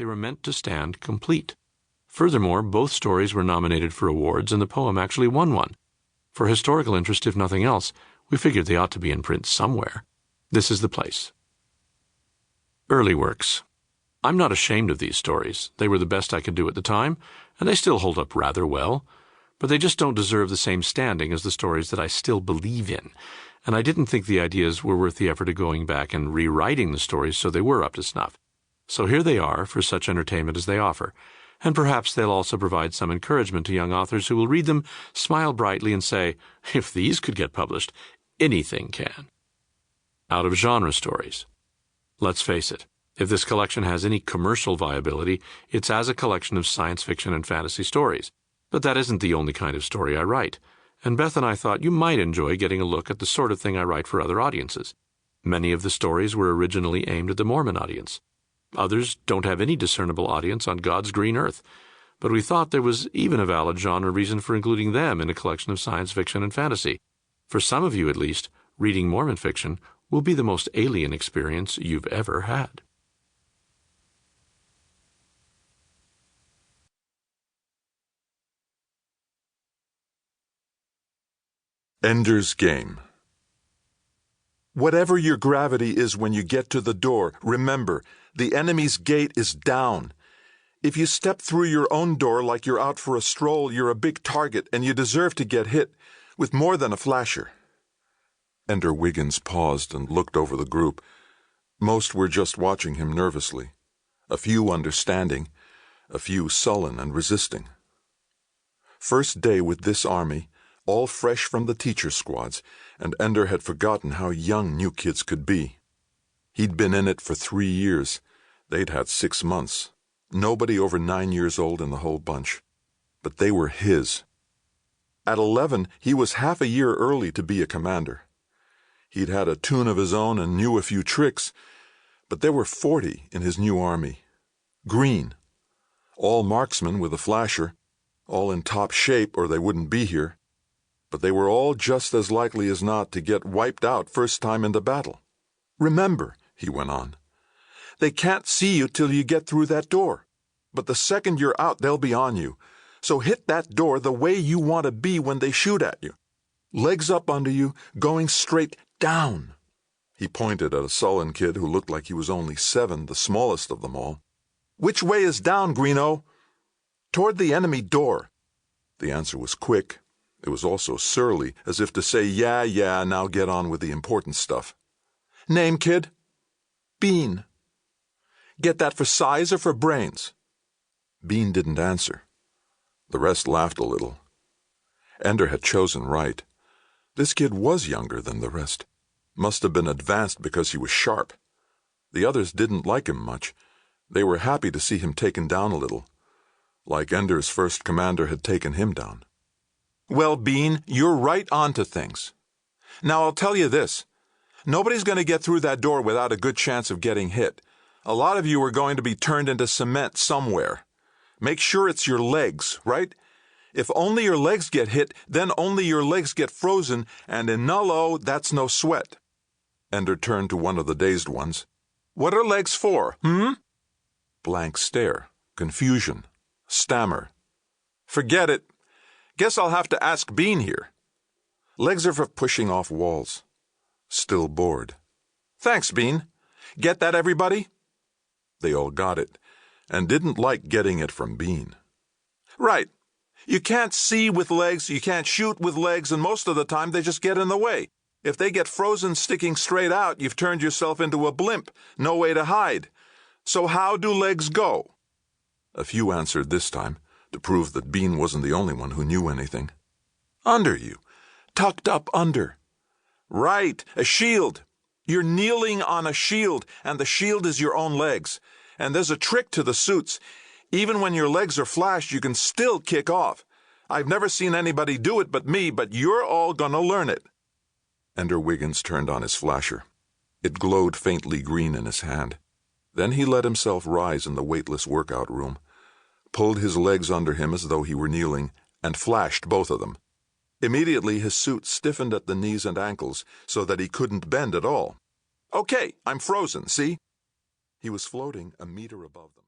They were meant to stand complete. Furthermore, both stories were nominated for awards, and the poem actually won one. For historical interest, if nothing else, we figured they ought to be in print somewhere. This is the place. Early works. I'm not ashamed of these stories. They were the best I could do at the time, and they still hold up rather well, but they just don't deserve the same standing as the stories that I still believe in, and I didn't think the ideas were worth the effort of going back and rewriting the stories so they were up to snuff. So here they are for such entertainment as they offer, and perhaps they'll also provide some encouragement to young authors who will read them, smile brightly, and say, if these could get published, anything can. Out of genre stories. Let's face it, if this collection has any commercial viability, it's as a collection of science fiction and fantasy stories. But that isn't the only kind of story I write, and Beth and I thought you might enjoy getting a look at the sort of thing I write for other audiences. Many of the stories were originally aimed at the Mormon audience. Others don't have any discernible audience on God's green earth, but we thought there was even a valid genre reason for including them in a collection of science fiction and fantasy. For some of you, at least, reading Mormon fiction will be the most alien experience you've ever had. Ender's Game. Whatever your gravity is when you get to the door, remember, the enemy's gate is down. If you step through your own door like you're out for a stroll, you're a big target and you deserve to get hit with more than a flasher. Ender Wiggins paused and looked over the group. Most were just watching him nervously, a few understanding, a few sullen and resisting. First day with this army, all fresh from the teacher squads, and Ender had forgotten how young new kids could be. He'd been in it for 3 years. They'd had 6 months. Nobody over 9 years old in the whole bunch. But they were his. At 11, he was half a year early to be a commander. He'd had a tune of his own and knew a few tricks, but there were 40 in his new army. Green. All marksmen with a flasher, all in top shape or they wouldn't be here. But they were all just as likely as not to get wiped out first time in the battle. Remember, he went on, they can't see you till you get through that door. But the second you're out, they'll be on you. So hit that door the way you want to be when they shoot at you. Legs up under you, going straight down. He pointed at a sullen kid who looked like he was only 7, the smallest of them all. Which way is down, Greeno? Toward the enemy door. The answer was quick. It was also surly, as if to say, yeah, now get on with the important stuff. Name, kid? Bean. Get that for size or for brains? Bean didn't answer. The rest laughed a little. Ender had chosen right. This kid was younger than the rest. Must have been advanced because he was sharp. The others didn't like him much. They were happy to see him taken down a little, like Ender's first commander had taken him down. Well, Bean, you're right on to things. Now, I'll tell you this. Nobody's going to get through that door without a good chance of getting hit. A lot of you are going to be turned into cement somewhere. Make sure it's your legs, right? If only your legs get hit, then only your legs get frozen, and in nullo, that's no sweat. Ender turned to one of the dazed ones. What are legs for, Blank stare, confusion, stammer. Forget it. Guess I'll have to ask Bean here. Legs are for pushing off walls. Still bored. Thanks, Bean. Get that, everybody? They all got it, and didn't like getting it from Bean. Right. You can't see with legs, you can't shoot with legs, and most of the time they just get in the way. If they get frozen sticking straight out, you've turned yourself into a blimp. No way to hide. So how do legs go? A few answered this time, to prove that Bean wasn't the only one who knew anything. Under you. Tucked up under. Right, a shield. You're kneeling on a shield, and the shield is your own legs. And there's a trick to the suits. Even when your legs are flashed, you can still kick off. I've never seen anybody do it but me, but you're all gonna learn it. Ender Wiggins turned on his flasher. It glowed faintly green in his hand. Then he let himself rise in the weightless workout room, pulled his legs under him as though he were kneeling, and flashed both of them. Immediately his suit stiffened at the knees and ankles so that he couldn't bend at all. Okay, I'm frozen, see? He was floating a meter above them.